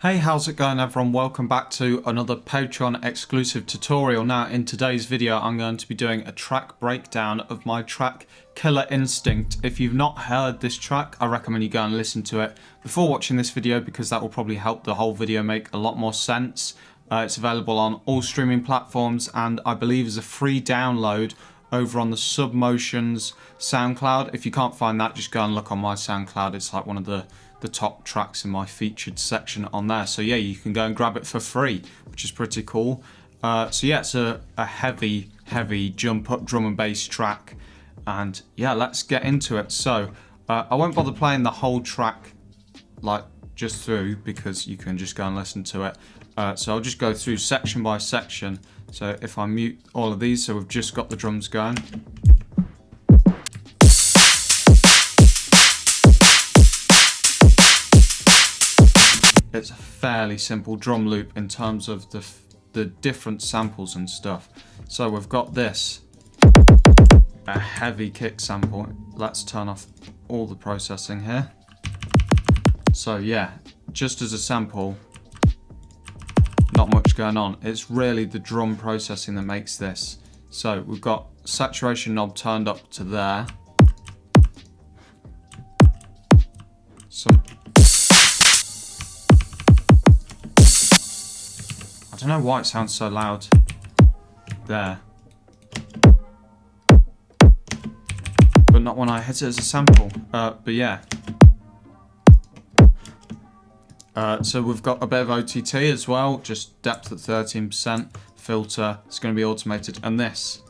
Hey, how's it going everyone? Welcome back to another Patreon exclusive tutorial. Now in today's video I'm going to be doing a track breakdown of my track Killer Instinct. If you've not heard this track, I recommend you go and listen to it before watching this video because that will probably help the whole video make a lot more sense. It's available on all streaming platforms and I believe is a free download over on the Submotions SoundCloud. If you can't find that, just go and look on my SoundCloud. It's like one of the top tracks in my featured section on there. So yeah, you can go and grab it for free, which is pretty cool. So yeah, it's a heavy jump up drum and bass track. And yeah, let's get into it. So I won't bother playing the whole track like just through because you can just go and listen to it. So I'll just go through section by section. So if I mute all of these, so we've just got the drums going. It's a fairly simple drum loop in terms of the different samples and stuff. So we've got this, a heavy kick sample. Let's turn off all the processing here. So yeah, just as a sample, not much going on. It's really the drum processing that makes this. So we've got saturation knob turned up to there. I don't know why it sounds so loud there, but not when I hit it as a sample. But yeah. So we've got a bit of OTT as well, just depth at 13%, filter, it's going to be automated, and this.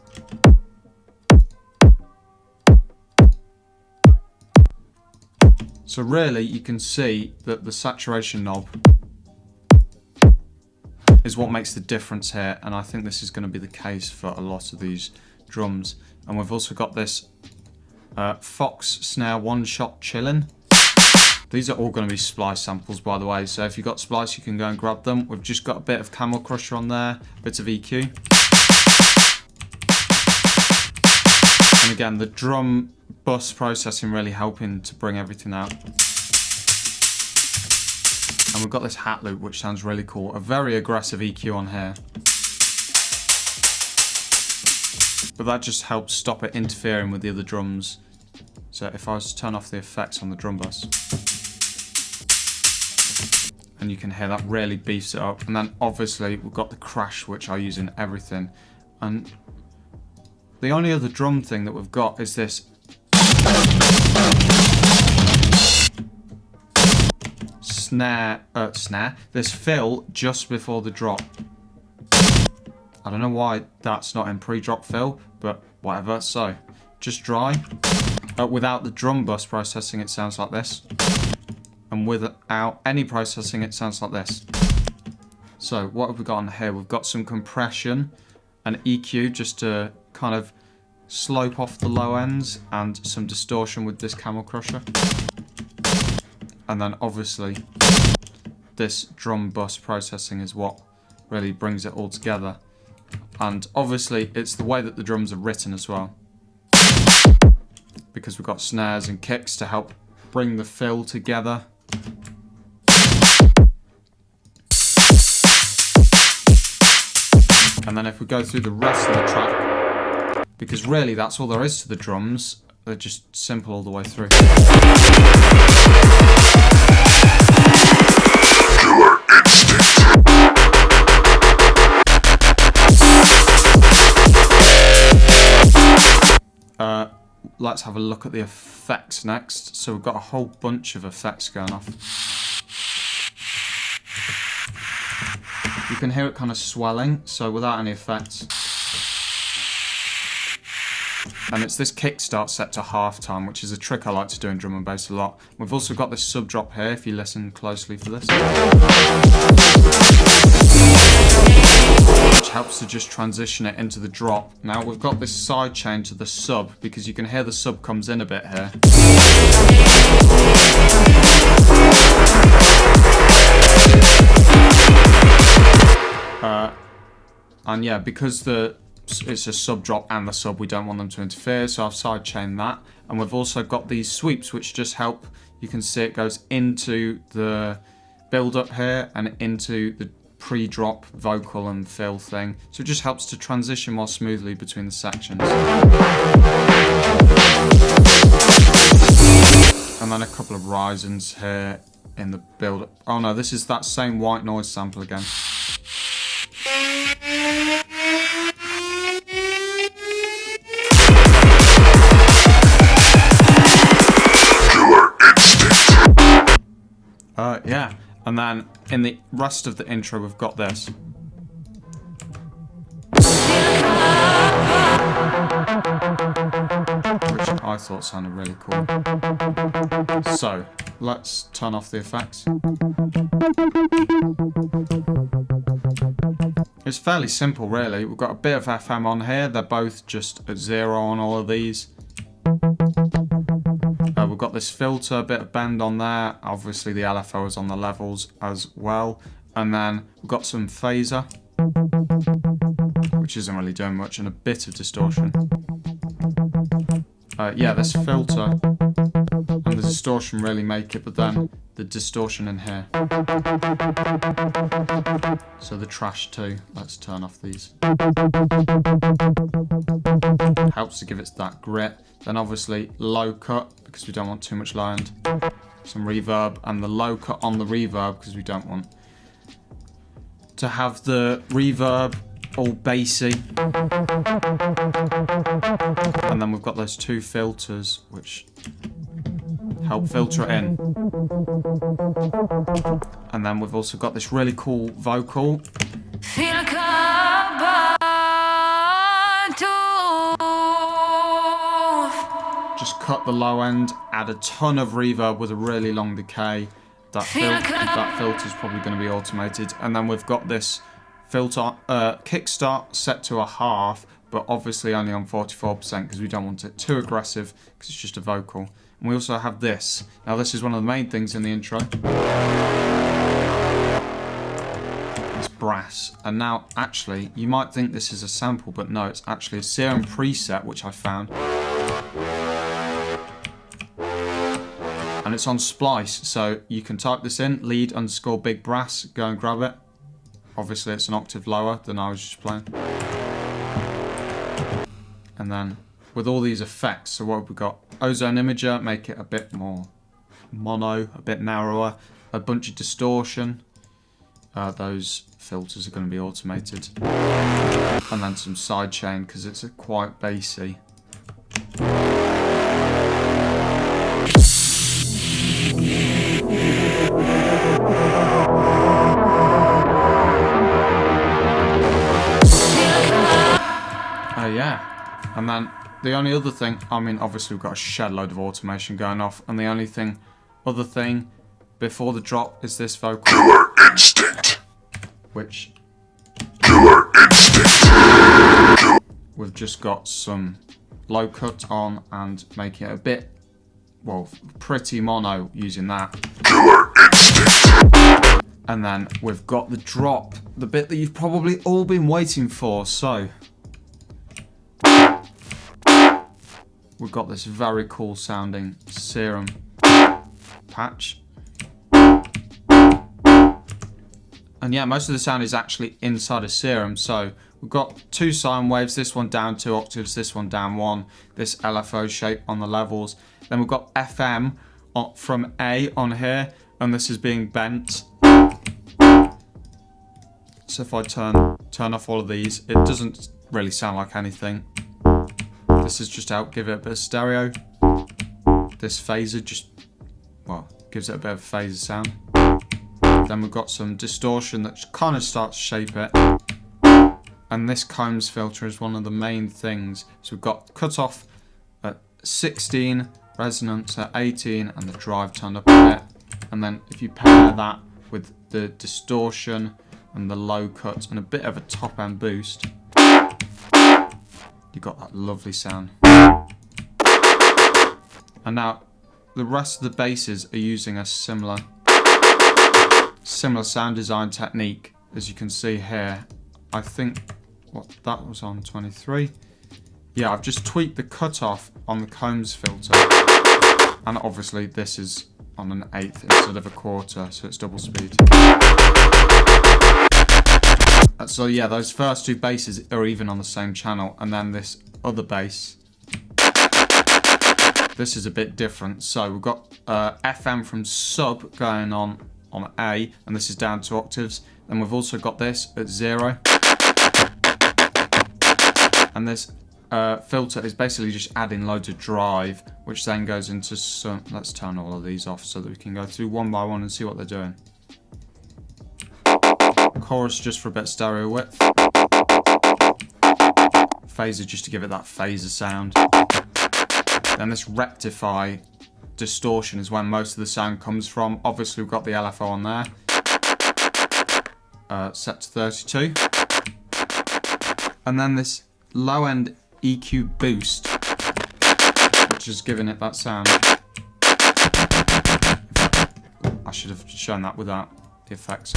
So really you can see that the saturation knob is what makes the difference here, and I think this is going to be the case for a lot of these drums. And we've also got this Fox snare one shot chillin'. These are all going to be Splice samples, by the way, so if you've got Splice you can go and grab them. We've just got a bit of Camel Crusher on there, bits of EQ. And again, the drum bus processing really helping to bring everything out. And we've got this hat loop, which sounds really cool. A very aggressive EQ on here. But that just helps stop it interfering with the other drums. So if I was to turn off the effects on the drum bus, and you can hear that really beefs it up. And then obviously we've got the crash, which I use in everything. And the only other drum thing that we've got is this this fill just before the drop. I don't know why that's not in pre-drop fill, but whatever. So just dry. Without the drum bus processing, it sounds like this, and without any processing, it sounds like this. So what have we got on here? We've got some compression and EQ just to kind of slope off the low ends, and some distortion with this Camel Crusher. And then obviously this drum bus processing is what really brings it all together. And obviously it's the way that the drums are written as well, because we've got snares and kicks to help bring the fill together. And then if we go through the rest of the track, because really that's all there is to the drums, they're just simple all the way through. Killer Instinct. Let's have a look at the effects next. So we've got a whole bunch of effects going off. You can hear it kind of swelling, so without any effects. And it's this kickstart set to halftime, which is a trick I like to do in drum and bass a lot. We've also got this sub drop here, if you listen closely for this, which helps to just transition it into the drop. Now we've got this side chain to the sub, because you can hear the sub comes in a bit here. And yeah, because it's a sub drop and the sub, we don't want them to interfere, so I've sidechained that. And we've also got these sweeps which just help. You can see it goes into the build up here and into the pre-drop vocal and fill thing. So it just helps to transition more smoothly between the sections. And then a couple of risings here in the build up. Oh no, this is that same white noise sample again. Yeah, and then in the rest of the intro we've got this. Which I thought sounded really cool. So, let's turn off the effects. It's fairly simple really. We've got a bit of FM on here, they're both just at 0 on all of these. We've got this filter, a bit of bend on there. Obviously the LFO is on the levels as well. And then we've got some phaser, which isn't really doing much, and a bit of distortion. Yeah, this filter and the distortion really make it, but then the distortion in here. So the trash too. Let's turn off these. Helps to give it that grit. Then obviously low cut, because we don't want too much low end. Some reverb, and the low cut on the reverb, because we don't want to have the reverb all bassy. And then we've got those two filters which help filter it in. And then we've also got this really cool vocal. Just cut the low end, add a ton of reverb with a really long decay. That filter's probably going to be automated. And then we've got this filter kickstart set to a half, but obviously only on 44% because we don't want it too aggressive because it's just a vocal. And we also have this. Now this is one of the main things in the intro. It's brass. And now actually you might think this is a sample, but no, it's actually a Serum preset which I found. And it's on Splice, so you can type this in, lead_big brass, go and grab it. Obviously it's an octave lower than I was just playing. And then with all these effects, so what have we got? Ozone Imager, make it a bit more mono, a bit narrower, a bunch of distortion. Those filters are going to be automated. And then some sidechain, because it's quite bassy. Yeah, and then the only other thing, I mean obviously we've got a shed load of automation going off, and the only other thing before the drop is this vocal. Killer Instinct. Which Killer Instinct. We've just got some low cut on and making it a bit, well, pretty mono using that. Killer Instinct. And then we've got the drop, the bit that you've probably all been waiting for, so we've got this very cool sounding Serum patch. And yeah, most of the sound is actually inside a Serum. So we've got two sine waves, this one down 2 octaves, this one down 1, this LFO shape on the levels. Then we've got FM from A on here, and this is being bent. So if I turn off all of these, it doesn't really sound like anything. This is just out, give it a bit of stereo. This phaser just, well, gives it a bit of phaser sound. Then we've got some distortion that kind of starts to shape it. And this Combs filter is one of the main things. So we've got cutoff at 16, resonance at 18, and the drive turned up a bit. And then if you pair that with the distortion and the low cut and a bit of a top end boost, you got that lovely sound. And now the rest of the basses are using a similar sound design technique, as you can see here. I think what that was on 23. Yeah, I've just tweaked the cutoff on the Combs filter, and obviously this is on an eighth instead of a quarter, so it's double speed. So yeah, those first two basses are even on the same channel, and then this other bass, this is a bit different. So we've got FM from sub going on A, and this is down 2 octaves. Then we've also got this at 0. And this filter is basically just adding loads of drive, which then goes into some... Let's turn all of these off so that we can go through one by one and see what they're doing. Chorus just for a bit of stereo width. Phaser just to give it that phaser sound. Then this rectify distortion is where most of the sound comes from. Obviously we've got the LFO on there. Set to 32. And then this low end EQ boost, which is giving it that sound. I should have shown that without the effects.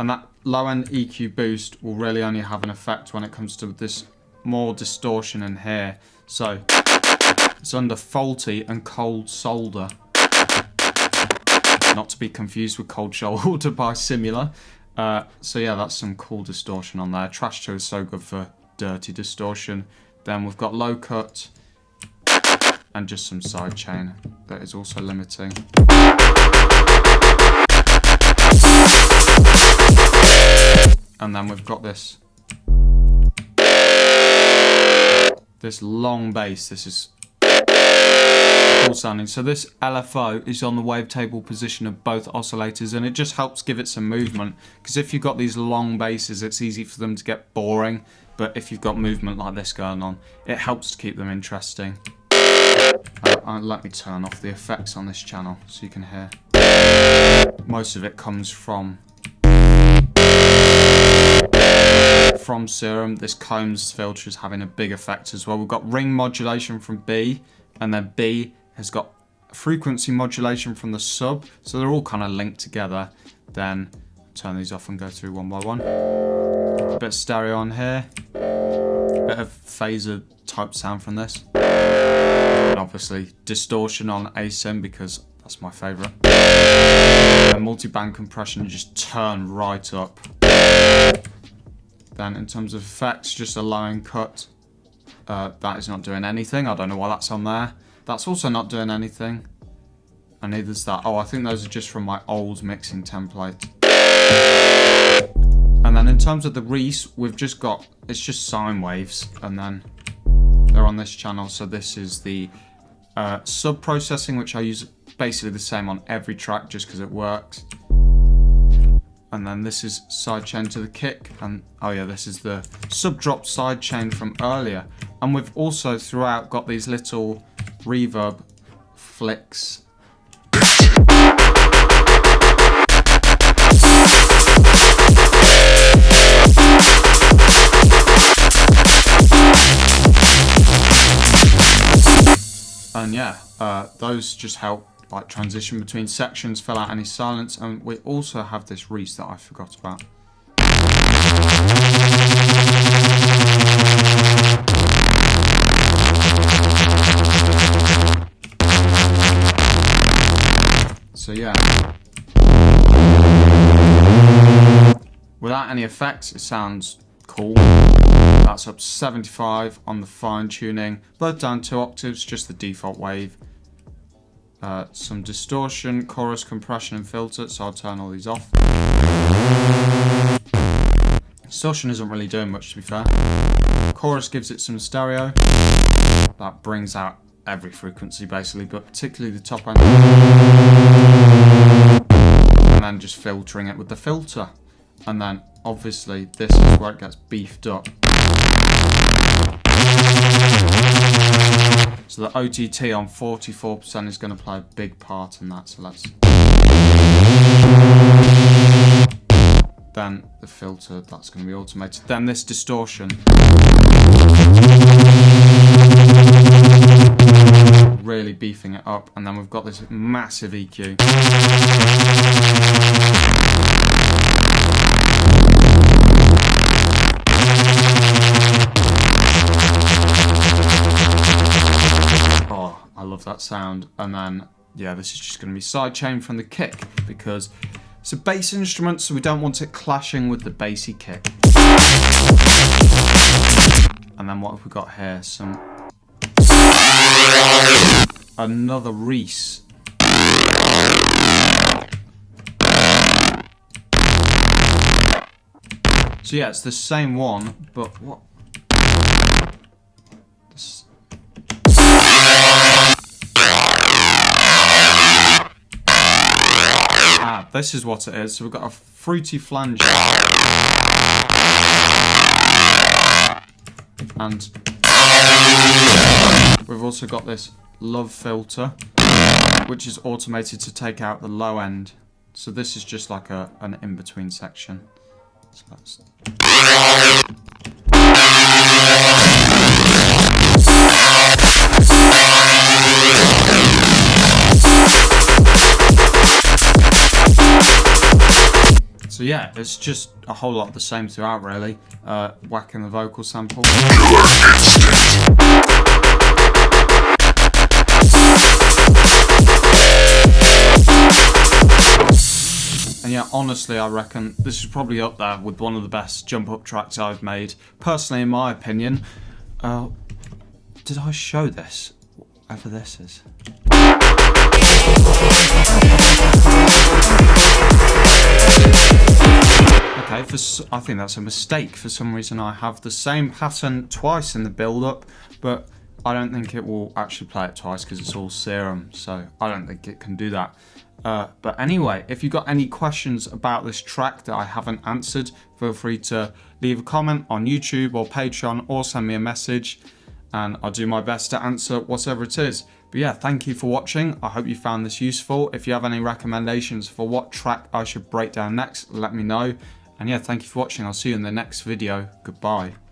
And that low end EQ boost will really only have an effect when it comes to this more distortion in here. So it's under faulty and cold solder. Not to be confused with cold shoulder by Simula. So yeah, that's some cool distortion on there. Trash 2 is so good for dirty distortion. Then we've got low cut and just some sidechain that is also limiting. And then we've got this long bass. This is cool sounding. So this LFO is on the wavetable position of both oscillators, and it just helps give it some movement, because if you've got these long basses, it's easy for them to get boring, but if you've got movement like this going on, it helps to keep them interesting. Let me turn off the effects on this channel so you can hear. Most of it comes from Serum. This Combs filter is having a big effect as well. We've got ring modulation from B, and then B has got frequency modulation from the sub, so they're all kind of linked together. Then turn these off and go through one by one. A bit of stereo on here, a bit of phaser type sound from this, and obviously distortion on ASIM because that's my favourite. And multi-band compression just turn right up. Then in terms of effects, just a line cut. That is not doing anything. I don't know why that's on there. That's also not doing anything. And neither's that. Oh, I think those are just from my old mixing template. And then in terms of the Reese, we've just got, it's just sine waves. And then they're on this channel. So this is the sub-processing, which I use basically the same on every track just because it works. And then this is sidechain to the kick, and oh yeah, this is the sub-drop sidechain from earlier. And we've also throughout got these little reverb flicks. And yeah, those just help like transition between sections, fill out any silence, and we also have this Reese that I forgot about. So yeah, without any effects, it sounds cool. That's up 75 on the fine tuning, both down 2 octaves, just the default wave. Some distortion, chorus, compression and filter, so I'll turn all these off. Distortion isn't really doing much, to be fair. Chorus gives it some stereo. That brings out every frequency basically, but particularly the top end. And then just filtering it with the filter. And then obviously this is where it gets beefed up. So the OTT on 44% is going to play a big part in that, so let's... Then the filter, that's going to be automated. Then this distortion. Really beefing it up, and then we've got this massive EQ. love that sound. And then, yeah, this is just going to be sidechain from the kick because it's a bass instrument, so we don't want it clashing with the bassy kick. And then what have we got here? Another Reese. So yeah, it's the same one, but what? This is what it is. So we've got a fruity flanger. And we've also got this love filter, which is automated to take out the low end. So this is just like an in-between section. So that's... So yeah, it's just a whole lot the same throughout, really. Whacking the vocal sample. And yeah, honestly, I reckon this is probably up there with one of the best jump up tracks I've made. Personally, in my opinion. Did I show this? Whatever this is. Okay, I think that's a mistake. For some reason I have the same pattern twice in the build-up, but I don't think it will actually play it twice because it's all serum, so I don't think it can do that. But anyway, if you've got any questions about this track that I haven't answered, feel free to leave a comment on YouTube or Patreon or send me a message and I'll do my best to answer whatever it is. But yeah, thank you for watching. I hope you found this useful. If you have any recommendations for what track I should break down next, let me know. And yeah, thank you for watching. I'll see you in the next video. Goodbye.